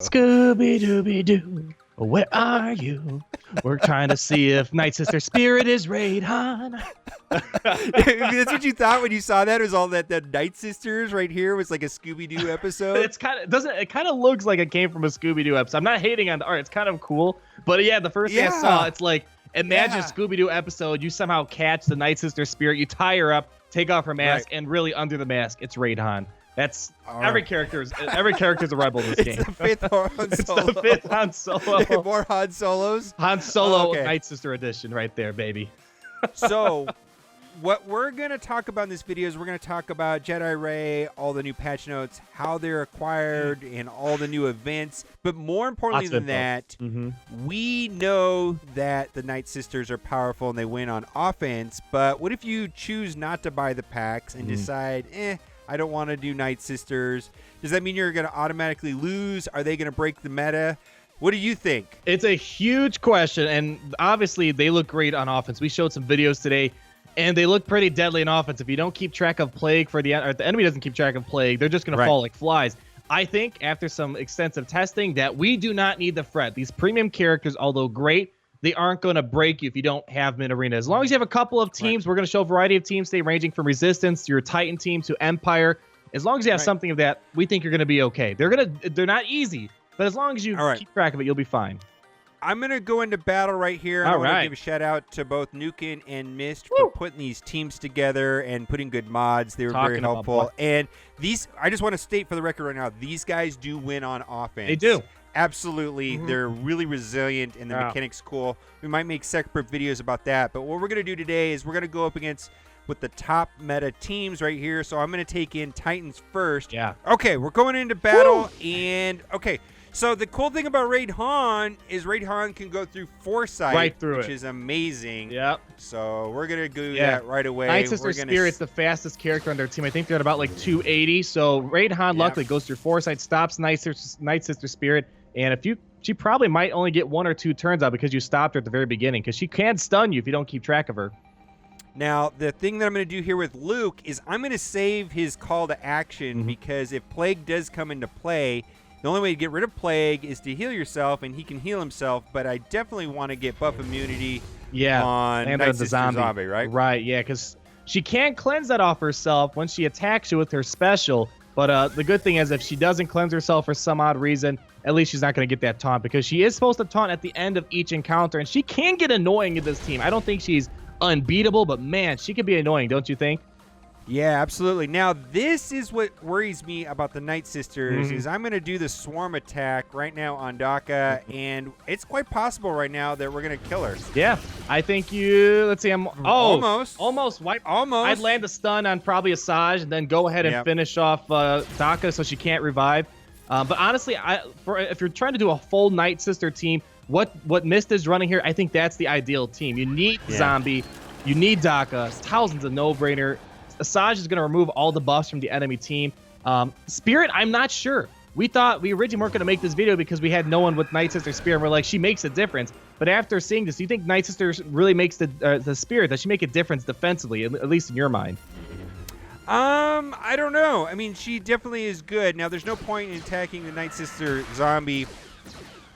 Scooby-Dooby-Doo, where are you? We're trying to see if Nightsister spirit is Raid Han. That's what you thought when you saw that? It was all that Nightsisters right here was like a Scooby-Doo episode? It kind of looks like it came from a Scooby-Doo episode. I'm not hating on the art. It's kind of cool. But yeah, the first thing I saw, it's like, imagine a Scooby-Doo episode. You somehow catch the Nightsister spirit. You tie her up, take off her mask, and really under the mask, it's Raid Han. That's every character's a rebel in this game. It's the fifth Han Solo. It's the fifth Han Solo. More Han Solos? Han Solo Nightsister edition right there, baby. So, what we're going to talk about in this video is we're going to talk about Jedi Rey, all the new patch notes, how they're acquired, and all the new events. But more importantly than that, we know that the Nightsisters are powerful and they win on offense. But what if you choose not to buy the packs and decide, I don't want to do Nightsisters? Does that mean you're going to automatically lose? Are they going to break the meta? What do you think? It's a huge question, and obviously they look great on offense. We showed some videos today, and they look pretty deadly on offense. If you don't keep track of Plague or the enemy doesn't keep track of Plague, they're just going to fall like flies. I think after some extensive testing that we do not need to fret. These premium characters, although great, they aren't going to break you if you don't have them in arena. As long as you have a couple of teams, we're going to show a variety of teams today, ranging from Resistance to your Titan team to Empire. As long as you have something of that, we think you're going to be okay. They're not easy, but as long as you keep track of it, you'll be fine. I'm going to go into battle right here. I want to give a shout out to both Nukin and Mist for putting these teams together and putting good mods. They were very helpful. And these, I just want to state for the record right now, these guys do win on offense. They do. Absolutely. They're really resilient and the mechanics cool. We might make separate videos about that. But what we're going to do today is we're going to go up against with the top meta teams right here. So I'm going to take in Titans first. Yeah. Okay, we're going into battle. And, so the cool thing about Raid Han is Raid Han can go through Foresight, which is amazing. Yep. So we're going to do that right away. Nightsister Spirit's the fastest character on their team. I think they're at about like 280. So Raid Han luckily goes through Foresight, stops Nightsister Spirit. And she probably might only get 1 or 2 turns out because you stopped her at the very beginning, because she can stun you if you don't keep track of her. Now, the thing that I'm going to do here with Luke is I'm going to save his call to action because if Plague does come into play, the only way to get rid of Plague is to heal yourself, and he can heal himself, but I definitely want to get buff immunity on Nightsister Zombie, right? Right, yeah, because she can't cleanse that off herself when she attacks you with her special, but the good thing is if she doesn't cleanse herself for some odd reason, at least she's not going to get that taunt, because she is supposed to taunt at the end of each encounter, and she can get annoying in this team. I don't think she's unbeatable, but man, she can be annoying, don't you think? Yeah, absolutely. Now, this is what worries me about the Nightsisters is I'm going to do the swarm attack right now on Daka, and it's quite possible right now that we're going to kill her. Yeah, I think let's see, almost wipe. I'd land a stun on probably Asajj and then go ahead and finish off Daka so she can't revive. But honestly, if you're trying to do a full Nightsister team, what Mist is running here, I think that's the ideal team. You need Zombie, you need Daka. Talzin's a no-brainer. Asajj is going to remove all the buffs from the enemy team. Spirit, I'm not sure. We thought we originally weren't going to make this video because we had no one with Nightsister Spirit. We're like, she makes a difference. But after seeing this, do you think Nightsister really makes the Spirit? Does she make a difference defensively, at least in your mind? I don't know. I mean, she definitely is good. Now, there's no point in attacking the Nightsister Zombie.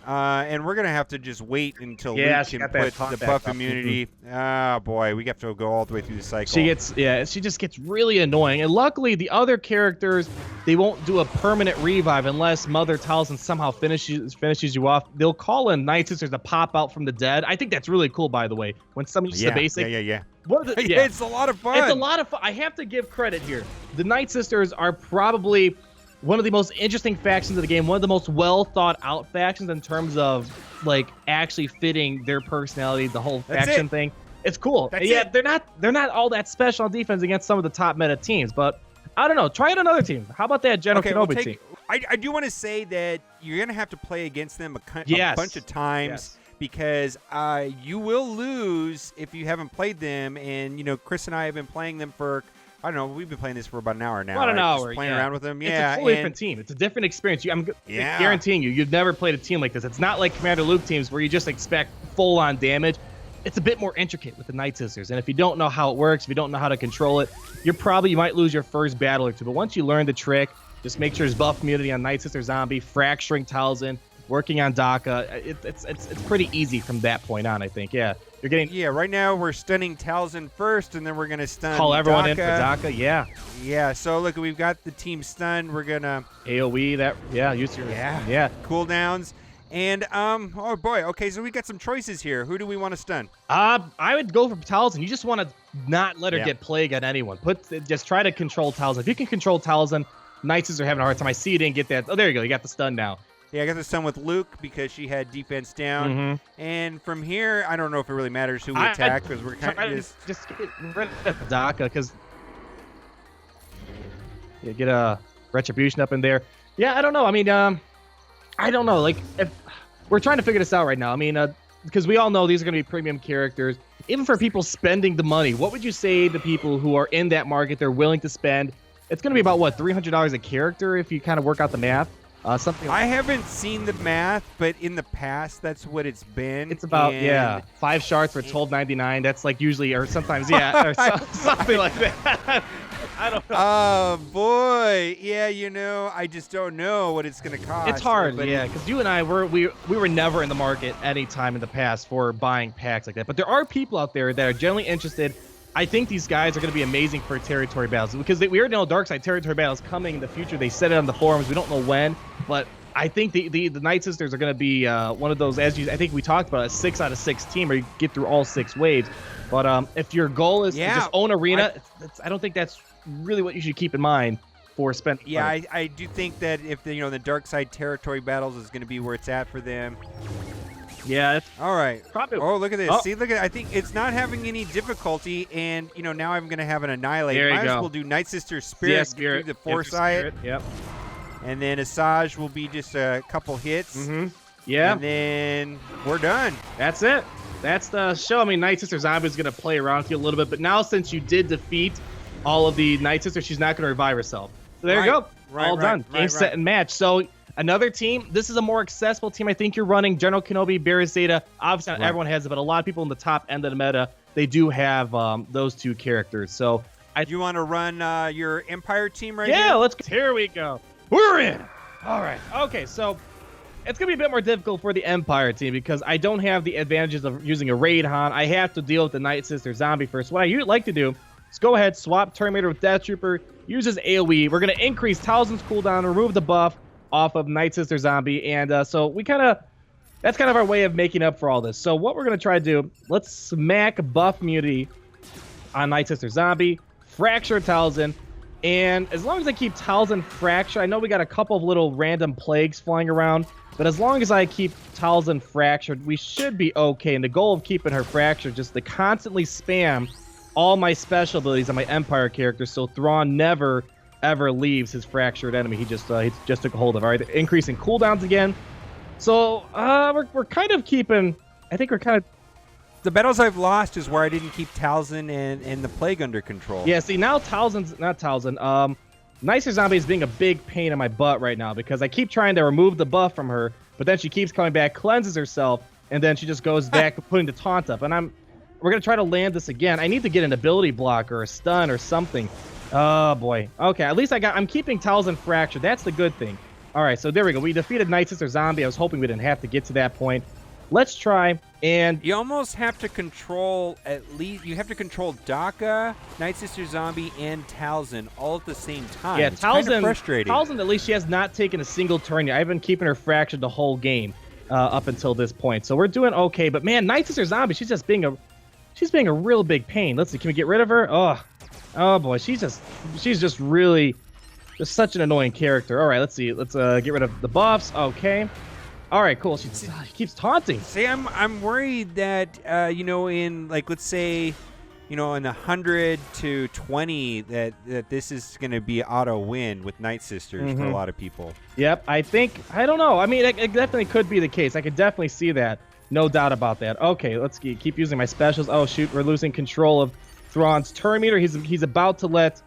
And we're going to have to just wait until Luke can put the buff immunity. Oh, boy. We have to go all the way through the cycle. She just gets really annoying. And luckily, the other characters, they won't do a permanent revive unless Mother Talzin somehow finishes you off. They'll call in Nightsisters to pop out from the dead. I think that's really cool, by the way. When somebody uses the basic. Yeah. It's a lot of fun. It's a lot of fun. I have to give credit here. The Nightsisters are probably one of the most interesting factions of the game, one of the most well thought out factions in terms of like actually fitting their personality, the whole faction thing. It's cool. They're not all that special on defense against some of the top meta teams, but I don't know. Try it another team. How about that General Kenobi team? I do want to say that you're going to have to play against them a bunch of times because you will lose if you haven't played them. And, you know, Chris and I have been playing them for, I don't know, we've been playing this for about an hour now. About an hour, just playing around with them. It's a totally different team. It's a different experience. I'm guaranteeing you've never played a team like this. It's not like Commander Luke teams where you just expect full-on damage. It's a bit more intricate with the Nightsisters, and if you don't know how it works, if you don't know how to control it, you might lose your first battle or two. But once you learn the trick, Just make sure there's buff immunity on Nightsister Zombie, fracturing Talzin, working on Daka. It's pretty easy from that point on, I think. Yeah, you're getting. Yeah, right now we're stunning Talzin first, and then we're gonna stun. Call everyone Daka. in for Daka. Yeah. Yeah. So look, we've got the team stunned. We're gonna AOE that. Yeah. Use your. Yeah. Cooldowns. And oh boy. Okay, so we got some choices here. Who do we want to stun? I would go for Talzin. You just want to not let her get plague on anyone. Just try to control Talzin. If you can control Talzin, Nightsister are having a hard time. I see you didn't get that. Oh, there you go. You got the stun now. Yeah, I got the stun with Luke because she had defense down. And from here, I don't know if it really matters who we attack because we're kind of just get rid of Daka because get a retribution up in there. Yeah, I don't know. I mean, I don't know. Like, if we're trying to figure this out right now. I mean, because we all know these are going to be premium characters. Even for people spending the money, what would you say to people who are in that market? They're willing to spend. It's going to be about what, $300 a character if you kind of work out the math. Something. I haven't seen the math, but in the past, that's what it's been. It's about 5 shards for $12.99. That's like usually, or sometimes or something like that. I don't know. Oh boy, yeah. You know, I just don't know what it's gonna cost. It's hard, because you and I we were never in the market any time in the past for buying packs like that. But there are people out there that are generally interested. I think these guys are going to be amazing for territory battles because we already know Darkside territory battles coming in the future. They said it on the forums. We don't know when, but I think the Nightsisters are going to be one of those, I think we talked about, a 6 out of 6 team where you get through all 6 waves. But if your goal is to just own arena, I don't think that's really what you should keep in mind for spending. Yeah, I do think that if the Darkside territory battles is going to be where it's at for them. Yeah. All right. Probably. Oh, look at this. See, look at. I think it's not having any difficulty, and now I'm going to have an annihilate. There you Might go. as well do Nightsister Spirit. Yeah, Spirit. The foresight. Yep. And then Asajj will be just a couple hits. Yeah. And then we're done. That's it. That's the show. I mean, Nightsister Zombie is going to play around with you a little bit, but now since you did defeat all of the Nightsisters, she's not going to revive herself. So there you go. All done. Game, set, and match. So another team. This is a more accessible team. I think you're running General Kenobi, Barris Zeta. Obviously, not everyone has it, but a lot of people in the top end of the meta, they do have those 2 characters. So you want to run your Empire team right now? Yeah, let's go. Here we go. We're in. All right. Okay, so it's going to be a bit more difficult for the Empire team because I don't have the advantages of using a Raid Han. I have to deal with the Nightsister Zombie first. What I like to do is go ahead, swap Terminator with Death Trooper, use his AoE. We're going to increase Talzin's cooldown, remove the buff off of Nightsister Zombie, and so that's kind of our way of making up for all this. So what we're going to try to do, let's smack buff immunity on Nightsister Zombie, fracture Talzin, and as long as I keep Talzin fracture, I know we got a couple of little random plagues flying around, but as long as I keep Talzin fractured, we should be okay. And the goal of keeping her fractured, just to constantly spam all my special abilities on my Empire character, so Thrawn never ever leaves his fractured enemy. He just took a hold of. All right, increasing cooldowns again. So we're kind of keeping. I think we're kind of. The battles I've lost is where I didn't keep Talzin and the plague under control. Yeah, see now Talzin's not Talzin. Nightsister Zombie is being a big pain in my butt right now because I keep trying to remove the buff from her, but then she keeps coming back, cleanses herself, and then she just goes back putting the taunt up. And we're gonna try to land this again. I need to get an ability block or a stun or something. Oh boy. Okay, at least I'm keeping Talzin fractured. That's the good thing. All right, so there we go. We defeated Nightsister Zombie. I was hoping we didn't have to get to that point. Let's try, and you almost have to control you have to control Daka, Nightsister Zombie, and Talzin all at the same time. Yeah, it's kind of frustrating. Talzin, at least she has not taken a single turn yet. I've been keeping her fractured the whole game up until this point, so we're doing okay. But man, Nightsister Zombie, she's being a real big pain. Let's see, can we get rid of her? Oh boy, she's just really just such an annoying character. All right, let's see. Let's get rid of the buffs. Okay. All right, cool. She keeps taunting. See, I'm worried that in like let's say, in 100 to 20 that this is going to be auto win with Nightsisters for a lot of people. Yep, I don't know. I mean, it definitely could be the case. I could definitely see that. No doubt about that. Okay, let's keep using my specials. Oh shoot, we're losing control of Thrawn's turn meter. He's about to let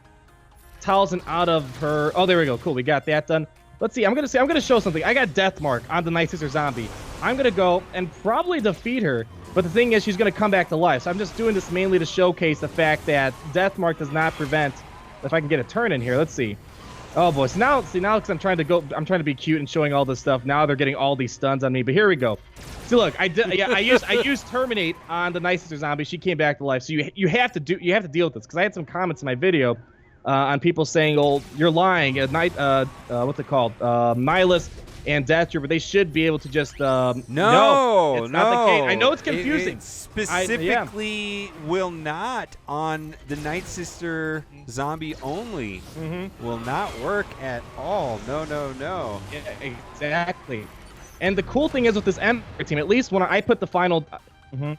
Talzin out of her. Oh, there we go. Cool, we got that done. Let's see. I'm gonna show something. I got Death Mark on the Nightsister Zombie. I'm gonna go and probably defeat her. But the thing is, she's gonna come back to life. So I'm just doing this mainly to showcase the fact that Death Mark does not prevent. If I can get a turn in here, let's see. Oh boy, so now, see now, because I'm trying to be cute and showing all this stuff. Now they're getting all these stuns on me. But here we go. See, look, I used Terminate on the Nightsister zombie. She came back to life. So you have to deal with this, because I had some comments in my video on people saying, "Oh, you're lying." What's it called? Nihilist and Death Trooper, they should be able to just no, it's not the case. I know it's confusing. It specifically will not on the Nightsister zombie only. Will not work at all. No. Yeah, exactly. And the cool thing is with this Empire team, at least when I put the final, yeah,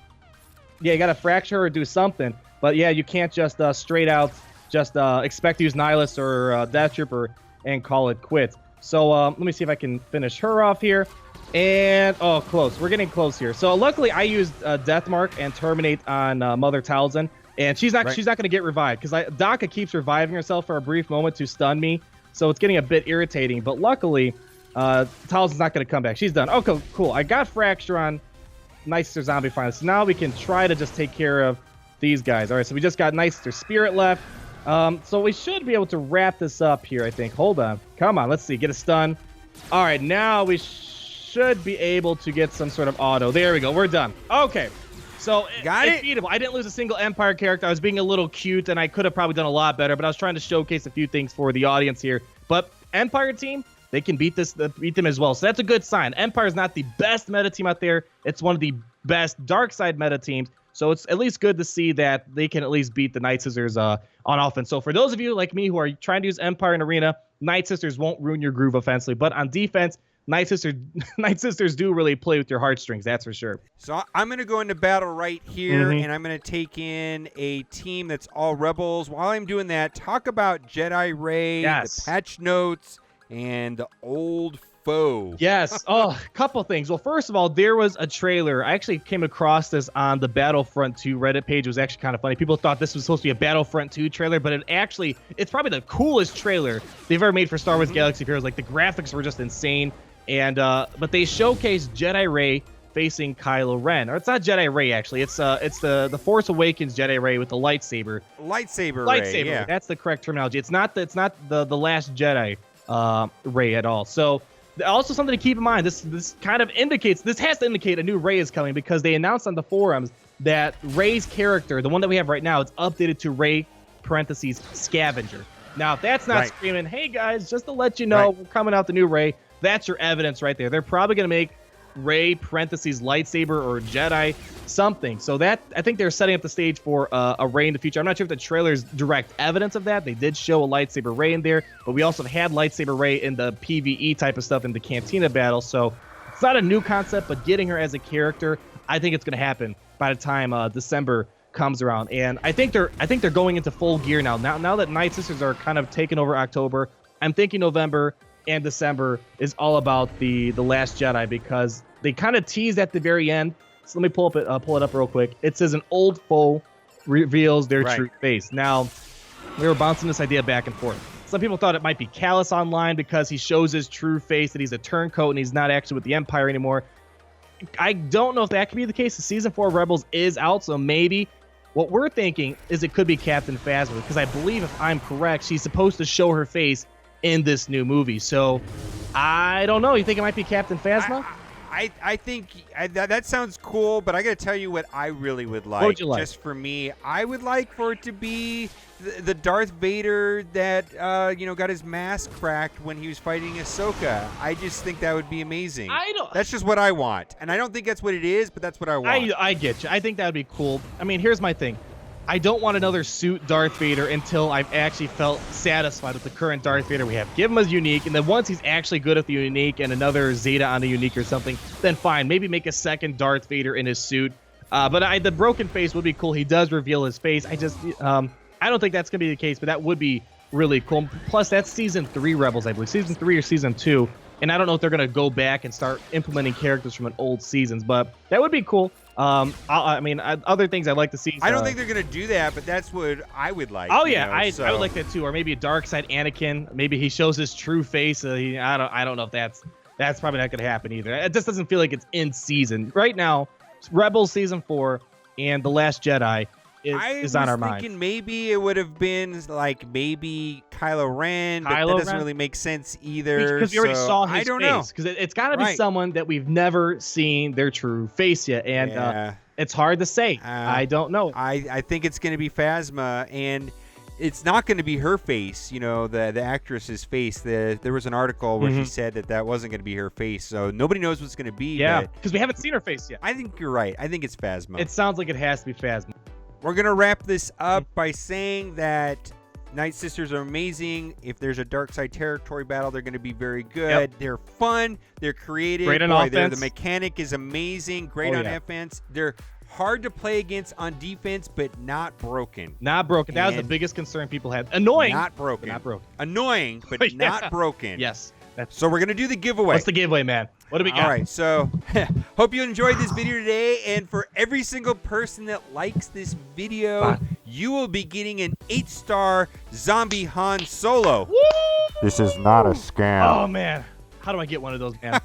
you got to fracture or do something. But yeah, you can't just straight out just expect to use Nihilist or Death Trooper and call it quits. So let me see if I can finish her off here. And, oh, close. We're getting close here. So luckily I used Death Mark and Terminate on Mother Talzin. And she's not going to get revived, because Daka keeps reviving herself for a brief moment to stun me. So it's getting a bit irritating. But luckily, Talzin's not going to come back. She's done. Okay, cool. I got Fracture on Nightsister Zombie finally. So now we can try to just take care of these guys. All right, so we just got Nightsister Spirit left. So we should be able to wrap this up here, I think. Hold on. Come on, let's see. Get a stun. All right, now we should be able to get some sort of auto. There we go. We're done. Okay. So it's beatable. I didn't lose a single Empire character. I was being a little cute, and I could have probably done a lot better, but I was trying to showcase a few things for the audience here. But Empire team, they can beat them as well. So that's a good sign. Empire is not the best meta team out there. It's one of the best dark side meta teams. So it's at least good to see that they can at least beat the Nightsisters on offense. So for those of you like me who are trying to use Empire in Arena, Nightsisters won't ruin your groove offensively. But on defense, Nightsisters do really play with your heartstrings, that's for sure. So I'm going to go into battle right here, and I'm going to take in a team that's all Rebels. While I'm doing that, talk about Jedi Ray, the patch notes, and the old foe. Yes. Oh, a couple things. Well, first of all, there was a trailer. I actually came across this on the Battlefront 2 Reddit page. It was actually kind of funny. People thought this was supposed to be a Battlefront 2 trailer, but it's probably the coolest trailer they've ever made for Star Wars Galaxy of Heroes. Like, the graphics were just insane. And but they showcased Jedi Ray facing Kylo Ren. Or it's not Jedi Ray, actually. It's the Force Awakens Jedi Ray with the lightsaber. Lightsaber Ray, yeah. That's the correct terminology. It's not the Last Jedi Ray at all. So also something to keep in mind, this kind of indicates, this has to indicate a new Ray is coming, because they announced on the forums that Ray's character, the one that we have right now, it's updated to Ray parentheses Scavenger. Now, if that's not screaming, hey guys, just to let you know, we're coming out the new Ray, that's your evidence right there. They're probably going to make Ray parentheses lightsaber or Jedi something. So that, I think they're setting up the stage for a Ray in the future. I'm not sure if the trailer's direct evidence of that. They did show a lightsaber Ray in there, but we also had lightsaber Ray in the PvE type of stuff in the Cantina battle. So it's not a new concept, but getting her as a character, I think it's going to happen by the time December comes around. And I think they're going into full gear now. Now that Nightsisters are kind of taking over October, I'm thinking November and December is all about the Last Jedi, because they kind of teased at the very end. So let me pull it up real quick. It says an old foe reveals their true face. Now, we were bouncing this idea back and forth. Some people thought it might be Callus Online because he shows his true face, that he's a turncoat and he's not actually with the Empire anymore. I don't know if that could be the case. The Season 4 of Rebels is out, so maybe. What we're thinking is it could be Captain Phasma, because I believe, if I'm correct, she's supposed to show her face in this new movie. So I don't know. You think it might be Captain Phasma? I think that sounds cool, but I got to tell you what I really would like. What would you like? Just for me, I would like for it to be the Darth Vader that got his mask cracked when he was fighting Ahsoka. I just think that would be amazing. That's just what I want, and I don't think that's what it is, but that's what I want. I get you. I think that would be cool. I mean, here's my thing. I don't want another suit Darth Vader until I've actually felt satisfied with the current Darth Vader we have. Give him a unique, and then once he's actually good at the unique and another Zeta on the unique or something, then fine. Maybe make a second Darth Vader in his suit. But the broken face would be cool. He does reveal his face. I don't think that's going to be the case, but that would be really cool. Plus, that's Season 3 Rebels, I believe. Season 3 or Season 2. And I don't know if they're going to go back and start implementing characters from an old seasons, but that would be cool. Other things I'd like to see. I don't think they're going to do that, but that's what I would like. Oh, yeah, I would like that too. Or maybe a dark side Anakin. Maybe he shows his true face. I don't know if that's probably not going to happen either. It just doesn't feel like it's in season. Right now, Rebels Season 4 and The Last Jedi is on our mind. I was thinking maybe it would have been like maybe Kylo Ren, but that doesn't really make sense either. Because we already saw his I don't face. Because it's got to be someone that we've never seen their true face yet, and it's hard to say. I don't know. I think it's going to be Phasma, and it's not going to be her face, you know, the actress's face. There was an article where she said that wasn't going to be her face, so nobody knows what's going to be. Yeah, because we haven't seen her face yet. I think you're right. I think it's Phasma. It sounds like it has to be Phasma. We're going to wrap this up by saying that Nightsisters are amazing. If there's a dark side territory battle, they're going to be very good. They're fun. They're creative. Great on offense. The mechanic is amazing. Great on offense. They're hard to play against on defense, but not broken. Not broken. That was the biggest concern people had. Annoying. Not broken. Not broken. Annoying, but not broken. Yes. So we're going to do the giveaway. What's the giveaway, man? What do we got? All right. So hope you enjoyed this video today. And for every single person that likes this video, you will be getting an 8-star zombie Han Solo. Woo! This is not a scam. Oh, man. How do I get one of those, man?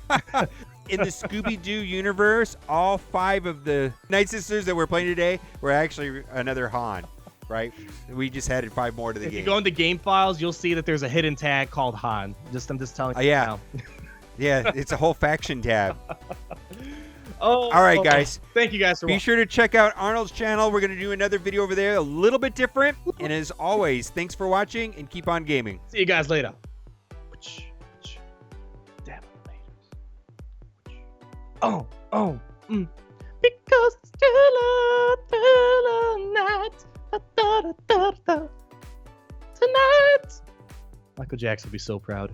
In the Scooby-Doo universe, all 5 of the Nightsisters that we're playing today were actually another Han, right? We just added 5 more to the game. If you go into game files, you'll see that there's a hidden tag called Han. I'm just telling you. Yeah. Now. Yeah, it's a whole faction tab. All right, guys. Thank you guys for watching. Be sure to check out Arnold's channel. We're going to do another video over there, a little bit different. And as always, thanks for watching and keep on gaming. See you guys later. Because it's thriller night. Tonight. Michael Jackson would be so proud.